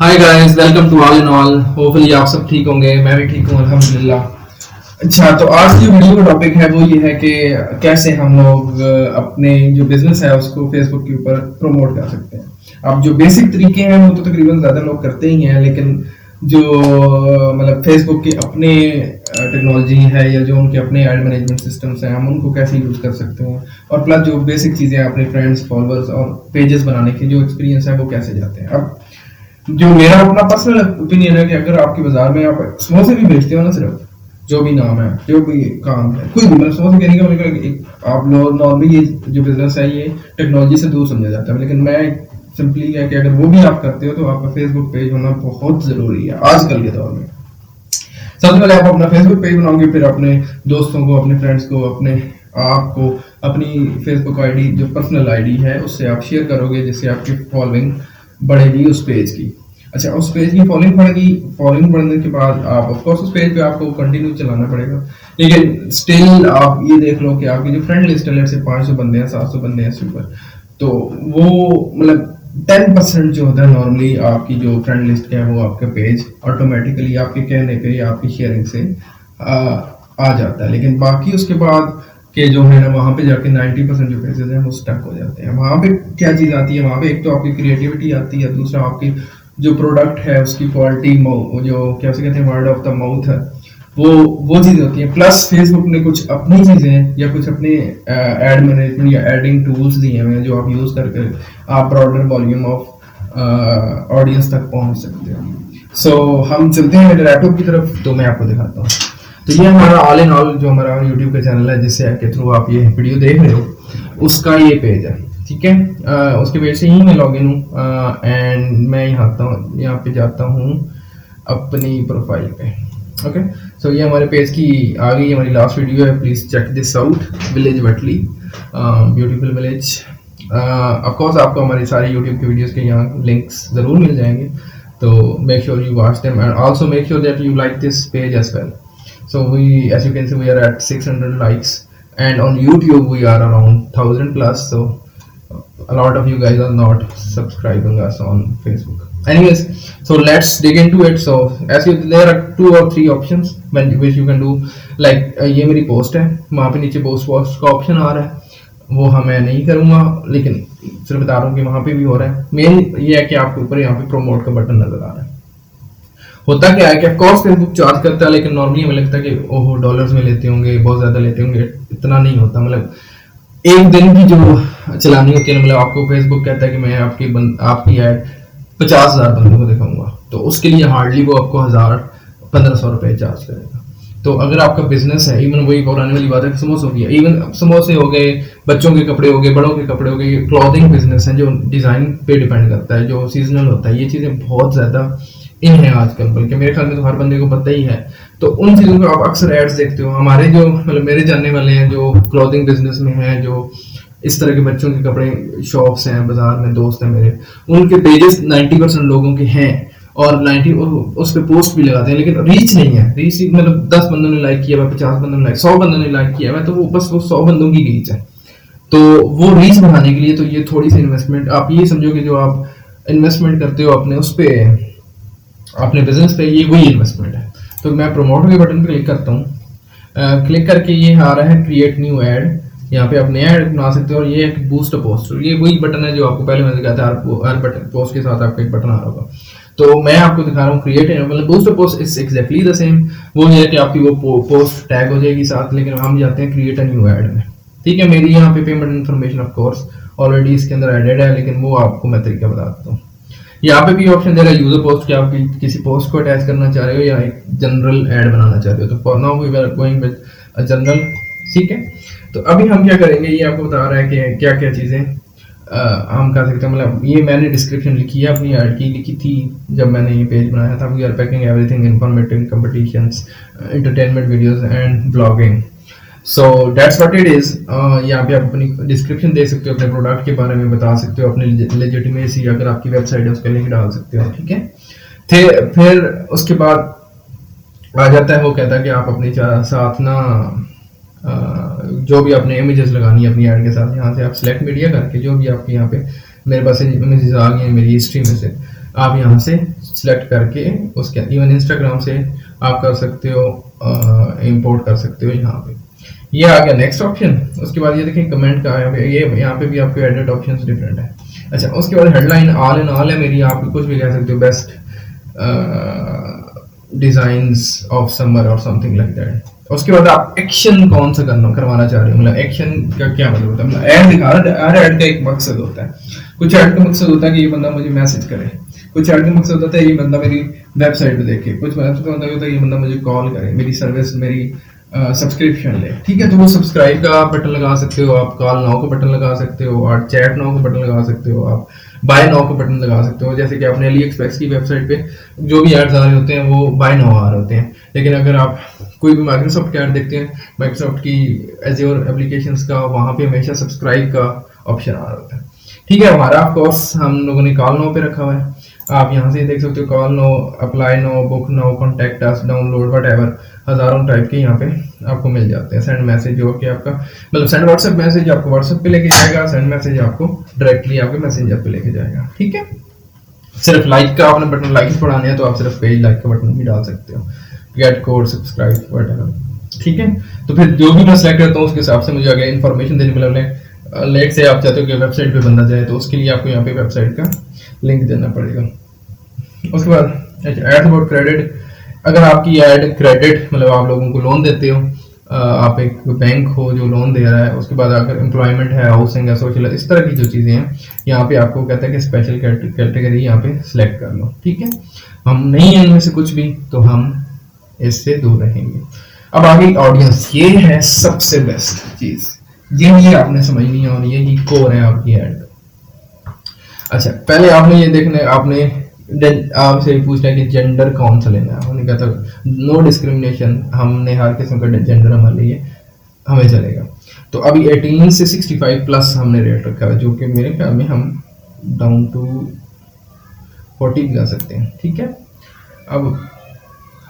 Hi guys, welcome to all in all. Hopefully आप सब ठीक होंगे, मैं भी ठीक हूँ अल्हम्दुलिल्लाह। अच्छा, तो आज की वीडियो का टॉपिक है वो ये है कि कैसे हम लोग अपने जो बिजनेस है उसको फेसबुक के ऊपर प्रमोट कर सकते हैं। अब जो बेसिक तरीके हैं वो तो तकरीबन ज़्यादा लोग करते ही हैं, लेकिन जो मतलब फेसबुक के अपने टेक्नोलॉजी है या जो उनके अपने एड मैनेजमेंट सिस्टम्स हैं, हम उनको कैसे यूज़ कर सकते हैं, और प्लस जो बेसिक चीज़ें हैं अपने फ्रेंड्स, फॉलोअर्स और पेजेस बनाने की जो एक्सपीरियंस है वो कैसे जाते हैं। अब जो मेरा अपना पर्सनल ओपिनियन है कि अगर आपके बाजार में आप समोसे भी बेचते हो ना, सिर्फ जो भी नाम है, जो भी काम है, कोई भी, मतलब समोसे कहने का मतलब एक आप लोग नॉर्मली ये जो बिजनेस है ये टेक्नोलॉजी से दूर समझा जाता है, लेकिन मैं सिंपली है कि अगर वो भी आप करते हो तो आपका फेसबुक पेज होना बहुत जरूरी है आजकल के दौर में। सबसे पहले आप अपना फेसबुक पेज बनाओगे, फिर अपने दोस्तों को, अपने फ्रेंड्स को, अपने आपको अपनी फेसबुक आईडी जो पर्सनल आईडी है उससे आप शेयर करोगे, जिससे आपकी फॉलोइंग बढ़ेगी उस पेज की। अच्छा, उस पेज की फॉलोइंग बढ़ेगी, फॉलोइंग बढ़ने के बाद आप ऑफ कोर्स उस पेज पे आपको कंटिन्यू चलाना पड़ेगा, लेकिन स्टिल आप ये देख लो कि आपकी जो फ्रेंड लिस्ट है से 500 बंदे हैं, 700 बंदे हैं इसके ऊपर, तो वो मतलब 10% जो होता है नॉर्मली आपकी जो फ्रेंड लिस्ट है वो आपका पेज ऑटोमेटिकली आपके कहने पे या आपकी शेयरिंग से आ जाता है। लेकिन बाकी उसके बाद के जो है ना, वहाँ पे जाके 90% जो पेजेस हैं वो स्टक हो जाते हैं। वहाँ पे क्या चीज़ आती है, वहाँ पे एक तो आपकी क्रिएटिविटी आती है, दूसरा आपकी जो प्रोडक्ट है उसकी क्वालिटी, जो क्या कहते हैं, वर्ड ऑफ द माउथ है, वो चीज़ें होती हैं। प्लस फेसबुक ने कुछ अपनी चीज़ें या कुछ अपने एड मैनेजमेंट या एडिंग टूल्स दिए हुए हैं जो आप यूज़ करके आप ब्रॉडर वॉल्यूम ऑफ ऑडियंस तक पहुंच सकते हो। सो हम चलते हैं लैपटॉप की तरफ, तो मैं आपको दिखाता हूँ। तो ये हमारा ऑल इन ऑल जो हमारा यूट्यूब का चैनल है, जिससे के थ्रू आप ये वीडियो देख रहे हो, उसका ये पेज है, ठीक है। उसके पेज से ही मैं लॉग इन हूँ एंड मैं यहाँ पे जाता हूँ अपनी प्रोफाइल पे। ओके, सो ये हमारे पेज की आ गई, हमारी लास्ट वीडियो है, please check this out, village वटली, ब्यूटीफुल विलेज। ऑफ कोर्स आपको हमारी सारी यूट्यूब की वीडियोस के यहाँ लिंक्स जरूर मिल जाएंगे, तो make sure you watch them and also make sure that you like this page as well. So we, as you can see, we are at 600 likes, and on YouTube we are around 1000 plus. So a lot of you guys are not subscribing us on Facebook. Anyways, so let's dig into it. So there are 2 or 3 options which you can do. Like ये मेरी post है, वहाँ पे नीचे post का option आ रहा है, वो मैं नहीं करूँगा, लेकिन सिर्फ बता रहा हूँ कि वहाँ पे भी हो रहा है। मेन ये है कि आपके ऊपर यहाँ पे प्रमोट का बटन नजर आ रहा है। होता क्या है कि ऑफकोर्स फेसबुक चार्ज करता है, लेकिन नॉर्मली हमें लगता है कि ओहो डॉलर्स में लेते होंगे, बहुत ज्यादा लेते होंगे। इतना नहीं होता, मतलब एक दिन की जो चलानी होती है, मतलब आपको फेसबुक कहता है कि मैं आपकी ऐड 50,000 बंदों को दिखाऊंगा, तो उसके लिए हार्डली वो आपको 1000-1500 रुपए चार्ज करेगा। तो अगर आपका बिजनेस है, इवन वही पुरानी वाली बात है, समोसे हो गया, इवन समोसे हो गए, बच्चों के कपड़े हो गए, बड़ों के कपड़े हो गए, क्लॉथिंग बिजनेस है जो डिजाइन पे डिपेंड करता है, जो सीजनल होता है, ये चीजें बहुत ज्यादा इन है आजकल, बल्कि मेरे ख्याल में तो हर बंदे को पता ही है। तो उन चीजों को आप अक्सर एड्स देखते हो। हमारे जो मतलब मेरे जानने वाले हैं जो क्लॉथिंग बिजनेस में हैं, जो इस तरह के बच्चों के कपड़े शॉप्स हैं बाजार में, दोस्त हैं मेरे, उनके पेजेस 90% लोगों के हैं, और 90 उस पर पोस्ट भी लगाते हैं, लेकिन रीच नहीं है। रीच मतलब 10 बंदों ने लाइक किया हुआ, 50 बंदों ने लाइक, 100 बंदों ने लाइक किया हुआ, तो वो बस वो 100 बंदों की रीच है। तो वो रीच बढ़ाने के लिए तो ये थोड़ी सी इन्वेस्टमेंट, आप ये समझो कि जो आप इन्वेस्टमेंट करते हो अपने उस पे, अपने बिजनेस पे, ये वही इन्वेस्टमेंट है। तो मैं प्रमोट के बटन पे क्लिक करता हूँ। क्लिक करके ये आ रहा है क्रिएट न्यू ऐड, यहाँ पे आप नया ऐड बना सकते हो, और ये एक बूस्ट पोस्ट, ये वही बटन है जो आपको पहले मैंने दिखाया था, हर बटन पोस्ट के साथ आपका एक बटन आ रहा होगा। तो मैं आपको दिखा रहा हूँ क्रिएट, मतलब boost post is exactly the same. वो है कि आपकी वो पोस्ट टैग हो जाएगी साथ, लेकिन हम जाते हैं क्रिएट अ न्यू ऐड में। ठीक है, मेरी यहाँ पे payment information of course already इसके अंदर एडेड है, लेकिन वो आपको मैं तरीका बता देता हूँ। यहाँ पे भी ऑप्शन दे रहा है यूजर पोस्ट, कि आप किसी पोस्ट को अटैच करना चाह रहे हो या एक जनरल ऐड बनाना चाह रहे हो। तो for now we are going with a general, ठीक है। तो अभी हम क्या करेंगे, ये आपको बता रहा है कि क्या क्या चीजें हम कर सकते हैं। मतलब ये मैंने डिस्क्रिप्शन लिखी है अपनी ऐड की, लिखी थी जब मैंने ये पेज बनाया था। We are packing everything informative, competitions, entertainment videos and blogging. So that's what it is. यहाँ पे आप अपनी डिस्क्रिप्शन दे सकते हो, अपने प्रोडक्ट के बारे में बता सकते हो, अपनी लेजिटिमेसी, अगर आपकी वेबसाइट है उसका लिंक डाल सकते हो, ठीक है। फिर उसके बाद आ जाता है, वो कहता है कि आप अपने साथ ना जो भी आपने इमेजेस लगानी है अपनी ऐड के साथ, यहाँ से आप सिलेक्ट मीडिया करके जो भी आपके यहाँ पे मेरे पास इमेजेस आ गई हैं मेरी हिस्ट्री में से, आप यहाँ से सिलेक्ट करके उसके इवन इंस्टाग्राम से आप कर सकते हो, इंपोर्ट कर सकते हो यहाँ पे। ये आ गया नेक्स्ट ऑप्शन। उसके बाद ये देखिए कमेंट का है, ये यहाँ पे भी आपके एडिट ऑप्शंस डिफरेंट है। अच्छा, उसके बाद हेडलाइन ऑल इन ऑल है मेरी, आप कुछ भी कह सकते हो, बेस्ट डिजाइन्स ऑफ समर और समथिंग लाइक दैट। उसके बाद आप एक्शन कौन सा करवाना चाह रहे हो, मतलब एक्शन का क्या मतलब होता है, मतलब ऐड दिखा रहा, हर ऐड का एक मकसद होता है। कुछ ऐड का मकसद होता है कि ये बंदा मुझे मैसेज करे, कुछ ऐड का मकसद होता है ये बंदा मेरी वेबसाइट पे देखे, कुछ मकसद होता है ये बंदा मुझे कॉल करे, मेरी सर्विस, मेरी सब्सक्रिप्शन ले, ठीक है। तो वो सब्सक्राइब का बटन लगा सकते हो आप, कॉल नाउ का बटन लगा सकते हो, और चैट नाउ का बटन लगा सकते हो, आप बाय नाउ का बटन लगा सकते हो। जैसे कि आपने अली एक्सप्रेस की वेबसाइट पे जो भी एड्स आ रहे होते हैं वो बाय नाउ आ रहे होते हैं, लेकिन अगर आप कोई भी माइक्रोसॉफ्ट का ऐड देखते हैं, माइक्रोसॉफ्ट की एज़्योर एप्लीकेशंस का, वहाँ पे हमेशा सब्सक्राइब का ऑप्शन आ रहा होता है, ठीक है। हमारा ऑफ कोर्स हम लोगों ने कॉल नाउ पे रखा हुआ है, आप यहाँ से देख सकते हो, call now, apply now, book now, contact us, download, whatever, हजारों टाइप के यहाँ पे आपको मिल जाते हैं। सेंड मैसेज जो कि आपका मतलब सेंड व्हाट्सएप मैसेज आपको व्हाट्सएप पे लेके जाएगा, सेंड मैसेज आपको डायरेक्टली आपके मैसेंजर पे लेके जाएगा, ठीक है। सिर्फ लाइक का आपने बटन लाइक बढ़ाने हैं तो आप सिर्फ पेज लाइक का बटन भी डाल सकते हो, गेट कोड, सब्सक्राइब, व्हाटएवर, ठीक है। तो फिर जो भी मैं सेलेक्ट करता हूँ उसके हिसाब से मुझे आगे इन्फॉर्मेशन देने मतलब लेट से आप चाहते हो कि वेबसाइट पे बंदा जाए, तो उसके लिए आपको यहाँ पे वेबसाइट का लिंक देना पड़ेगा। उसके बाद एड अबाउट क्रेडिट, अगर आपकी ऐड क्रेडिट मतलब आप लोगों को लोन देते हो, आप एक बैंक हो जो लोन दे रहा है, उसके बाद अगर एम्प्लॉयमेंट है, हाउसिंग है, सोशल, इस तरह की जो चीज़ें हैं, यहाँ पे आपको कहता है कि स्पेशल कैटेगरी यहाँ पे सिलेक्ट कर लो, ठीक है। हम नहीं है इनमें से कुछ भी तो हम इससे दूर रहेंगे। अब आगे ऑडियंस, ये है सबसे बेस्ट चीज़, ये आपने समझनी है और यही कोर है आपकी ऐड का। अच्छा, पहले आपने ये देखना है, आपने आपसे पूछना है कि जेंडर कौन सा लेना है, हमने कहा था नो डिस्क्रिमिनेशन, हमने हर किस्म का जेंडर हमारे लिए हमें चलेगा। तो अभी 18 से 65 प्लस हमने रेट रखा है, जो कि मेरे ख्याल में हम डाउन टू 40 भी जा सकते हैं, ठीक है। अब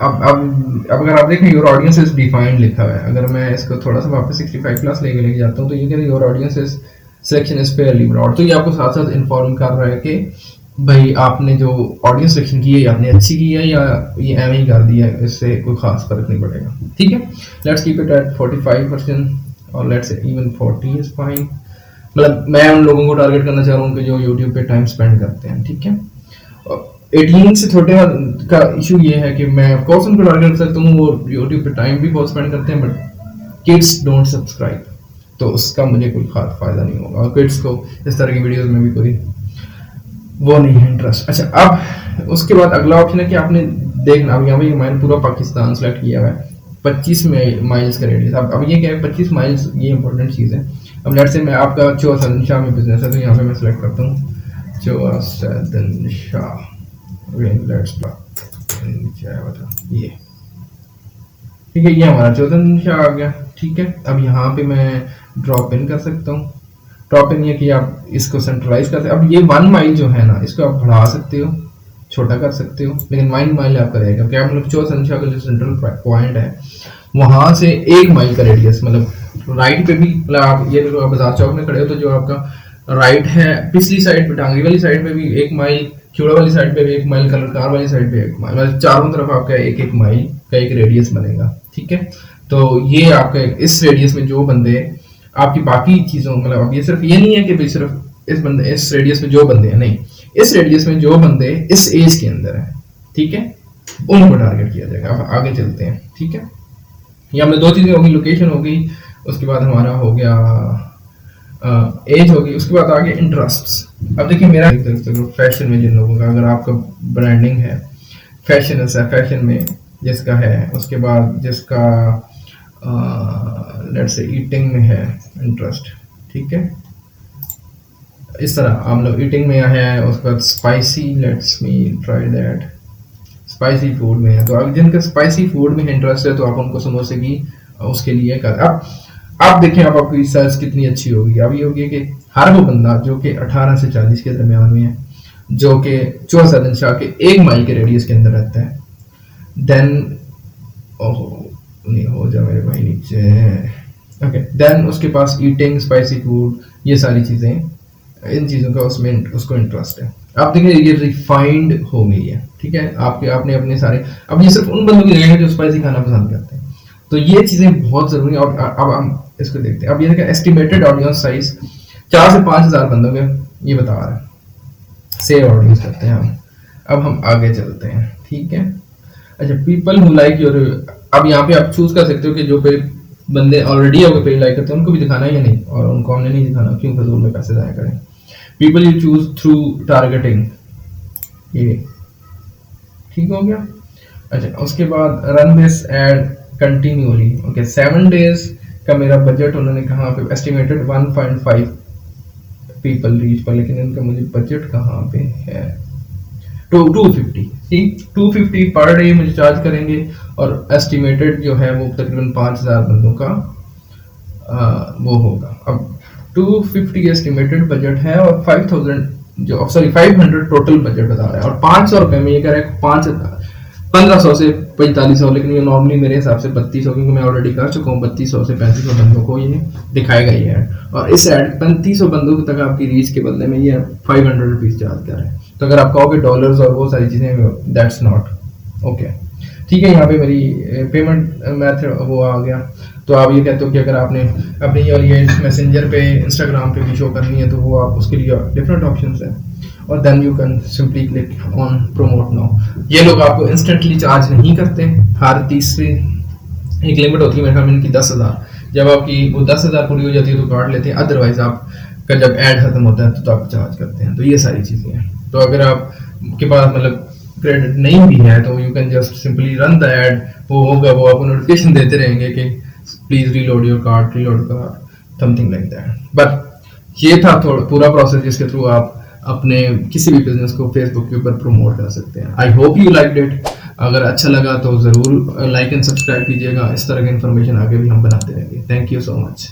अगर आप देखें योर ऑडियंस इज डिफाइंड लिखा हुआ है, अगर मैं इसको थोड़ा सा वापस 65 प्लस लेके जाता हूँ तो ये कह रही है your audience is selection is fairly broad. तो ये आपको साथ साथ इन्फॉर्म कर रहा है कि भाई आपने जो ऑडियंस सिलेक्शन की है ये आपने अच्छी की है या ये एम ही कर दिया है, इससे कोई खास फर्क नहीं पड़ेगा, ठीक है। लेट्स कीप इट एट 45% और लेट्स इवन 40 इज फाइन। मतलब मैं उन लोगों को टारगेट करना चाह रहा हूँ कि जो यूट्यूब पे टाइम स्पेंड करते हैं, ठीक है। 18 से छोटे का इशू ये है कि मैं ऑफ कोर्स उनको टारगेट कर सकता हूँ, वो यूट्यूब पे टाइम भी बहुत स्पेंड करते हैं, बट किड्स डोंट सब्सक्राइब, तो उसका मुझे कोई खास फायदा नहीं होगा, और किड्स को इस तरह की वीडियोस में भी कोई वो नहीं है इंटरेस्ट। अच्छा, अब उसके बाद अगला ऑप्शन है कि आपने देखना, अब यहाँ पे मैंने पूरा पाकिस्तान सेलेक्ट किया हुआ है, 25 माइल्स का रेडियस। अब ये क्या है 25 माइल्स, ये इंपॉर्टेंट चीज़ है। अब लेट्स से मैं आपका चौसदन शाह में बिजनेस है, तो यहाँ पे मैं सेलेक्ट करता हूँ चौसदन शाह, लेट्स ये, ठीक है, ये हमारा चौसदन शाह आ गया, ठीक है। अब यहाँ पे मैं ड्रॉप इन कर सकता हूँ। ड्रॉप इन ये कि आप इसको सेंट्रलाइज करते हैं। अब ये 1 माइल जो है ना, इसको आप बढ़ा सकते हो, छोटा कर सकते हो, लेकिन 1 माइल आपका रहेगा, क्या मतलब चौसदन शाह का जो सेंट्रल पॉइंट है वहां से 1 माइल का रेडियस, मतलब राइट पे भी, मतलब आप ये बाजार चौक में खड़े हो तो जो आपका राइट है पिछली साइड पे, टांगरी वाली साइड पे भी 1 माइल, चूड़ा वाली साइड पे भी 1 माइल, कलरकार वाली साइड पे 1 माइल, मतलब चारों तरफ आपका 1-1 माइल का एक रेडियस बनेगा, ठीक है। तो ये आपका इस रेडियस में जो बंदे आपकी बाकी चीजों, मतलब अब ये सिर्फ ये नहीं है कि भाई सिर्फ इस बंदे, इस रेडियस में जो बंदे हैं, नहीं, इस रेडियस में जो बंदे इस एज के अंदर है, ठीक है, उनको टारगेट किया जाएगा। अब आगे चलते हैं, ठीक है। ये हमने 2 चीजें होगी, लोकेशन हो गई, उसके बाद हमारा हो गया एज होगी, उसके बाद आगे इंटरेस्ट। अब देखिए मेरा फैशन में जिन लोगों का, अगर आपका ब्रांडिंग है, फैशन है, फैशन में जिसका है, उसके बाद जिसका लेट्स से ईटिंग में है इंटरेस्ट, ठीक है, इस तरह हम लोग ईटिंग में है, उसके बाद spicy, let's me try that, spicy food में है, तो अब जिनका स्पाइसी फूड में इंटरेस्ट है तो आप उनको समोसे की उसके लिए कर। अब देखें अब आपकी सर्च कितनी अच्छी होगी। अब ये होगी कि हर वो बंदा जो कि 18 से 40 के दरमियान में है, जो कि चौसदन शाह के 1 माइल के रेडियस के अंदर रहता है, देन नहीं हो जा मेरे भाई नीचे, ओके, देन उसके पास ईटिंग, स्पाइसी फूड, ये सारी चीज़ें, इन चीज़ों का उसमें उसको इंटरेस्ट है। आप देखें ये रिफाइंड हो गई है, ठीक है। आपके आपने अपने सारे, अब ये सिर्फ उन बंदों की जगह है जो स्पाइसी खाना पसंद करते हैं, तो ये चीजें बहुत जरूरी है। और अब हम इसको देखते हैं। अब ये देखिए एस्टिमेटेड ऑडियंस साइज 4 से 5,000 बंदों के ये बता रहा है, से ऑडियंस करते हैं हम। अब हम आगे चलते हैं, ठीक है। अच्छा, पीपल हु लाइक योर, अब यहाँ पे आप चूज कर सकते हो कि जो पेज बंदे ऑलरेडी आपके पेज लाइक करते हैं उनको भी दिखाना है या नहीं, और उनको हमने नहीं दिखाना, क्यों फजूल में पैसे जाया करें। People you choose through targeting, ये ठीक हो गया। अच्छा, उसके बाद run this ad continuously, okay. 7 days का मेरा बजट उन्होंने कहाँ पे एस्टिमेटेड 1.5 पीपल रीच पर, लेकिन इनका मुझे बजट कहाँ पे है, 250, ठीक, 250 पर डे मुझे चार्ज करेंगे, और एस्टिमेटेड जो है वो तकरीबन 5,000 बंदों का वो होगा। अब 250 एस्टिमेटेड बजट है और 5,000 जो सॉरी 500 टोटल बजट बता रहा है, और 500 रुपए में ये कह रहा है 1500 से 4500, लेकिन ये नॉर्मली मेरे हिसाब से 3200, क्योंकि मैं ऑलरेडी कर चुका हूँ 3200 से 3500 बंदों को ये दिखाएगा ये ऐड, और इस ऐड 3500 बंदों तक आपकी रीच के बदले में ये 500 रुपीज चार्ज कर रहे हैं। तो अगर आप कहोगे डॉलर्स और वो सारी चीजें, दैट्स नॉट ओके, ठीक है। यहाँ पे मेरी पेमेंट मेथड वो आ गया। तो आप ये कहते हो कि अगर आपने अपनी ये मैसेंजर पे इंस्टाग्राम पे भी शो करनी है तो वो आप उसके लिए डिफरेंट ऑप्शंस है, और then you can simply click on promote now. ये लोग आपको इंस्टेंटली चार्ज नहीं करते, हर तीसरी एक लिमिट होती है मेरे ख्याल में इनकी 10,000, जब आपकी वो 10,000 पूरी हो जाती है तो काट लेते हैं, अदरवाइज आपका जब ऐड खत्म होता है तो आप चार्ज करते हैं। तो ये सारी चीजें हैं। तो अगर आप के पास मतलब क्रेडिट नहीं भी है तो you can just simply run the add, वो होगा, वो आपको नोटिफिकेशन देते रहेंगे कि please reload your card something like that. But ये था थोड़ा पूरा प्रोसेस जिसके थ्रू आप अपने किसी भी बिजनेस को फेसबुक के ऊपर प्रमोट कर सकते हैं। I hope you liked it. अगर अच्छा लगा तो जरूर लाइक एंड सब्सक्राइब कीजिएगा, इस तरह की इन्फॉर्मेशन आगे भी हम बनाते रहेंगे। Thank you so much.